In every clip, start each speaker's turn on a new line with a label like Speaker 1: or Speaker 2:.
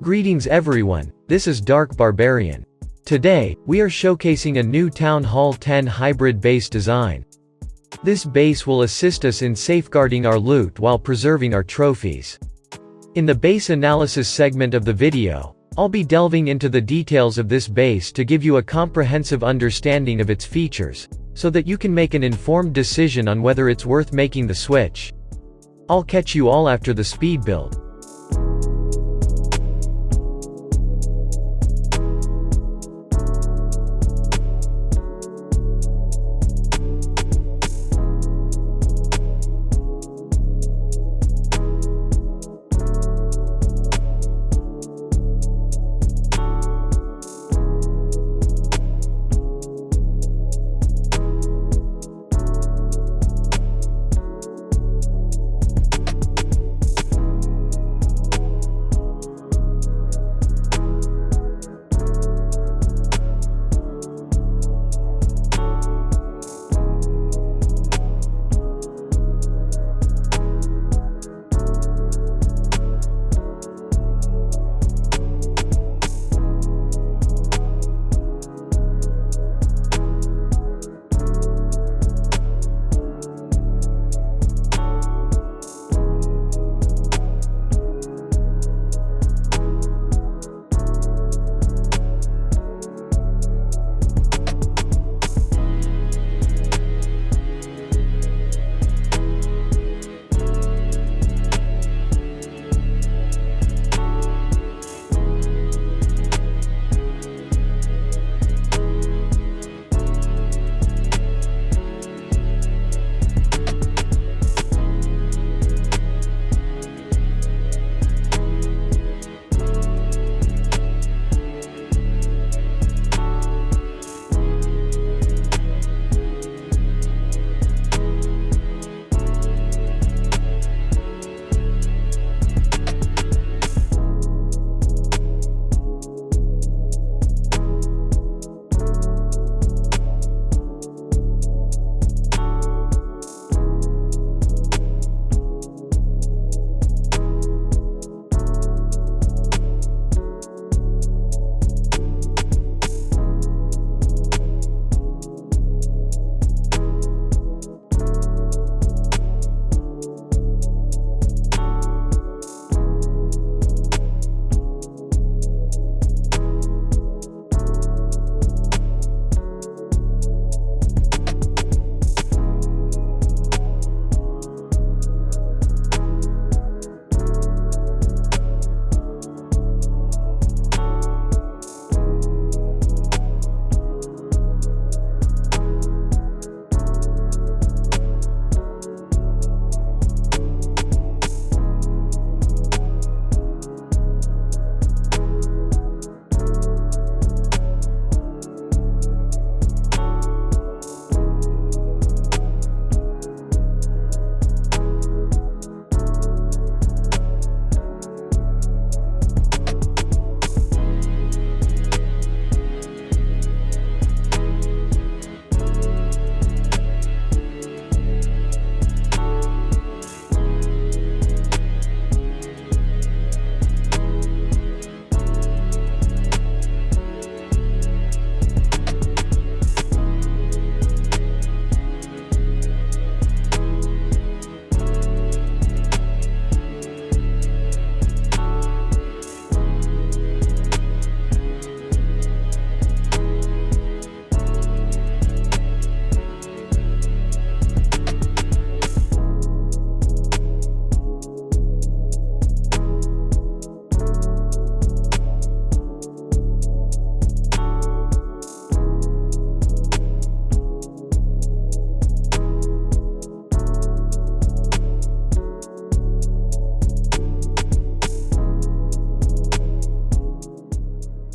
Speaker 1: Greetings everyone, this is Dark Barbarian. Today, we are showcasing a new Town Hall 10 hybrid base design. This base will assist us in safeguarding our loot while preserving our trophies. In the base analysis segment of the video, I'll be delving into the details of this base to give you a comprehensive understanding of its features, so that you can make an informed decision on whether it's worth making the switch. I'll catch you all after the speed build.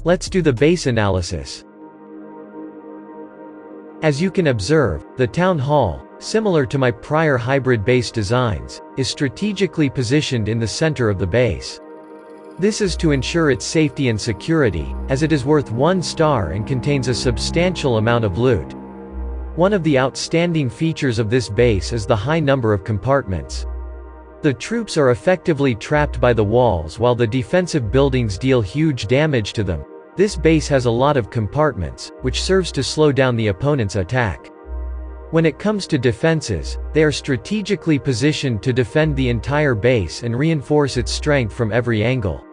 Speaker 1: Let's do the base analysis. As you can observe, the Town Hall, similar to my prior hybrid base designs, is strategically positioned in the center of the base. This is to ensure its safety and security, as it is worth 1 star and contains a substantial amount of loot. One of the outstanding features of this base is the high number of compartments. The troops are effectively trapped by the walls while the defensive buildings deal huge damage to them. This base has a lot of compartments, which serves to slow down the opponent's attack. When it comes to defenses, they are strategically positioned to defend the entire base and reinforce its strength from every angle.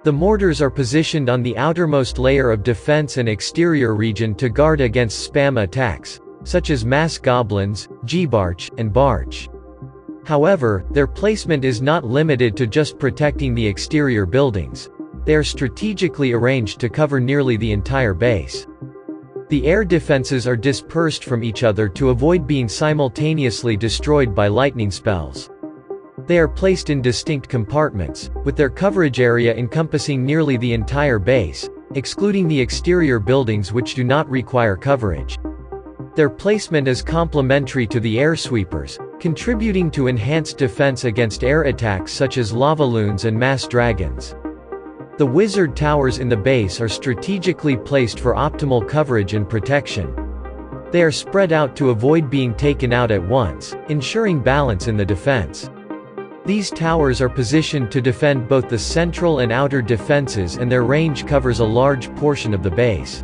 Speaker 1: The mortars are positioned on the outermost layer of defense and exterior region to guard against spam attacks, such as mass goblins, G-barch, and barch. However, their placement is not limited to just protecting the exterior buildings. They are strategically arranged to cover nearly the entire base. The air defenses are dispersed from each other to avoid being simultaneously destroyed by lightning spells. They are placed in distinct compartments, with their coverage area encompassing nearly the entire base, excluding the exterior buildings which do not require coverage. Their placement is complementary to the air sweepers, contributing to enhanced defense against air attacks such as lava loons and mass dragons. The wizard towers in the base are strategically placed for optimal coverage and protection. They are spread out to avoid being taken out at once, ensuring balance in the defense. These towers are positioned to defend both the central and outer defenses, and their range covers a large portion of the base.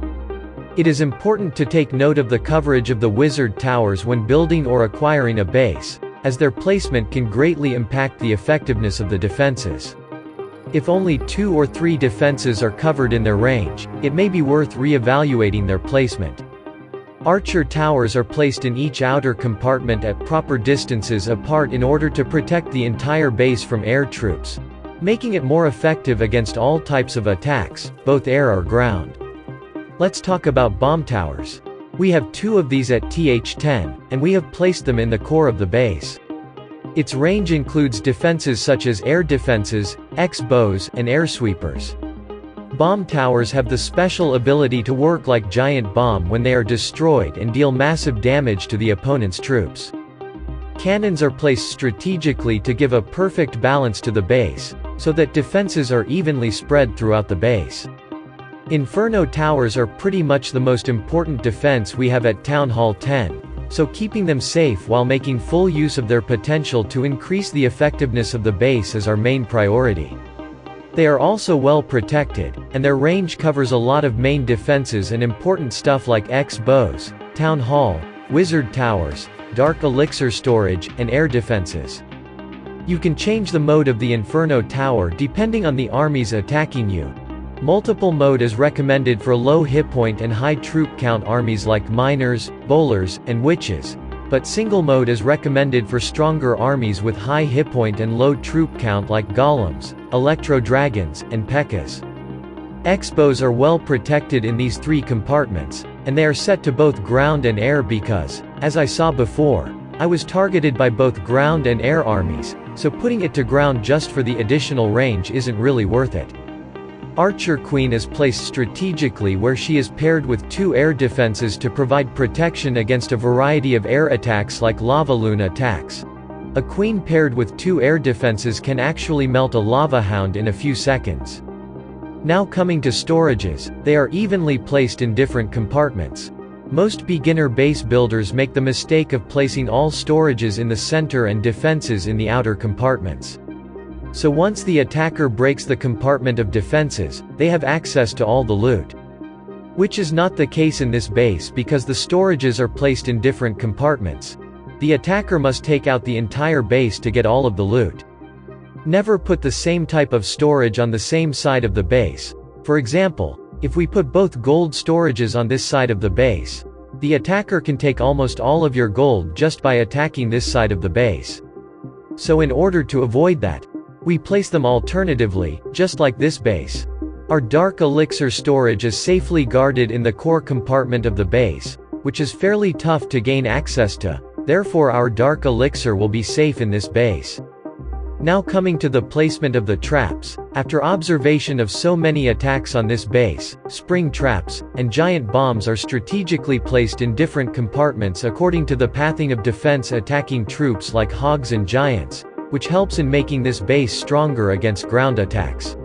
Speaker 1: It is important to take note of the coverage of the wizard towers when building or acquiring a base, as their placement can greatly impact the effectiveness of the defenses. If only 2 or 3 defenses are covered in their range, it may be worth re-evaluating their placement. Archer towers are placed in each outer compartment at proper distances apart in order to protect the entire base from air troops, making it more effective against all types of attacks, both air or ground. Let's talk about bomb towers. We have 2 of these at TH10, and we have placed them in the core of the base. Its range includes defenses such as air defenses, X-bows, and air sweepers. Bomb towers have the special ability to work like giant bomb when they are destroyed and deal massive damage to the opponent's troops. Cannons are placed strategically to give a perfect balance to the base, so that defenses are evenly spread throughout the base. Inferno towers are pretty much the most important defense we have at Town Hall 10. So keeping them safe while making full use of their potential to increase the effectiveness of the base is our main priority. They are also well protected, and their range covers a lot of main defenses and important stuff like X-bows, Town Hall, Wizard Towers, Dark Elixir storage, and air defenses. You can change the mode of the Inferno Tower depending on the armies attacking you. Multiple mode is recommended for low hit point and high troop count armies like miners, bowlers, and witches, but single mode is recommended for stronger armies with high hit point and low troop count like golems, electro dragons, and pekkas. X-bows are well protected in these 3 compartments, and they are set to both ground and air because, as I saw before, I was targeted by both ground and air armies, so putting it to ground just for the additional range isn't really worth it. Archer Queen is placed strategically where she is paired with 2 air defenses to provide protection against a variety of air attacks like lava loon attacks. A queen paired with 2 air defenses can actually melt a lava hound in a few seconds. Now coming to storages, they are evenly placed in different compartments. Most beginner base builders make the mistake of placing all storages in the center and defenses in the outer compartments. So once the attacker breaks the compartment of defenses, they have access to all the loot. Which is not the case in this base because the storages are placed in different compartments. The attacker must take out the entire base to get all of the loot. Never put the same type of storage on the same side of the base. For example, if we put both gold storages on this side of the base, the attacker can take almost all of your gold just by attacking this side of the base. So in order to avoid that, we place them alternatively, just like this base. Our Dark Elixir storage is safely guarded in the core compartment of the base, which is fairly tough to gain access to, therefore our Dark Elixir will be safe in this base. Now coming to the placement of the traps, after observation of so many attacks on this base, spring traps, and giant bombs are strategically placed in different compartments according to the pathing of defense attacking troops like hogs and giants, which helps in making this base stronger against ground attacks.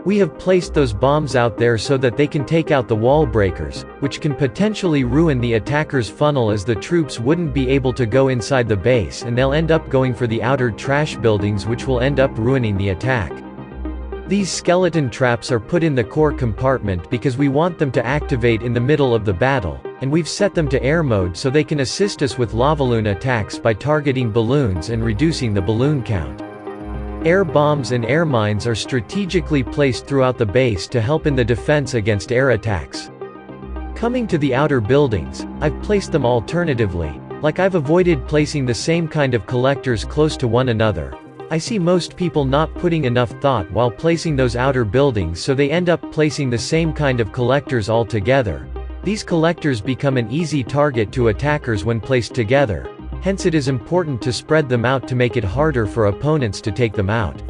Speaker 1: We have placed those bombs out there so that they can take out the wall breakers, which can potentially ruin the attacker's funnel, as the troops wouldn't be able to go inside the base and they'll end up going for the outer trash buildings, which will end up ruining the attack. These skeleton traps are put in the core compartment because we want them to activate in the middle of the battle, and we've set them to air mode so they can assist us with lavaloon attacks by targeting balloons and reducing the balloon count. Air bombs and air mines are strategically placed throughout the base to help in the defense against air attacks. Coming to the outer buildings, I've placed them alternatively, like I've avoided placing the same kind of collectors close to one another. I see most people not putting enough thought while placing those outer buildings, so they end up placing the same kind of collectors all together. These collectors become an easy target to attackers when placed together. Hence it is important to spread them out to make it harder for opponents to take them out.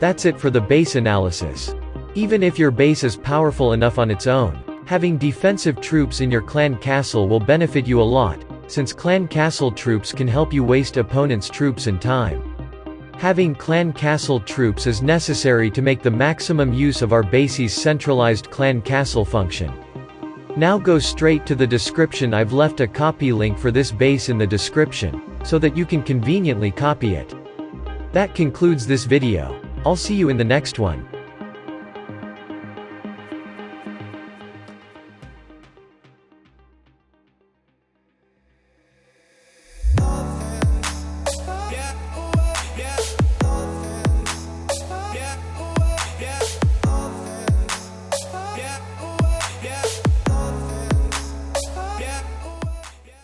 Speaker 1: That's it for the base analysis. Even if your base is powerful enough on its own, having defensive troops in your clan castle will benefit you a lot, since clan castle troops can help you waste opponents' troops and time. Having clan castle troops is necessary to make the maximum use of our base's centralized clan castle function. Now go straight to the description. I've left a copy link for this base in the description, so that you can conveniently copy it. That concludes this video. I'll see you in the next one.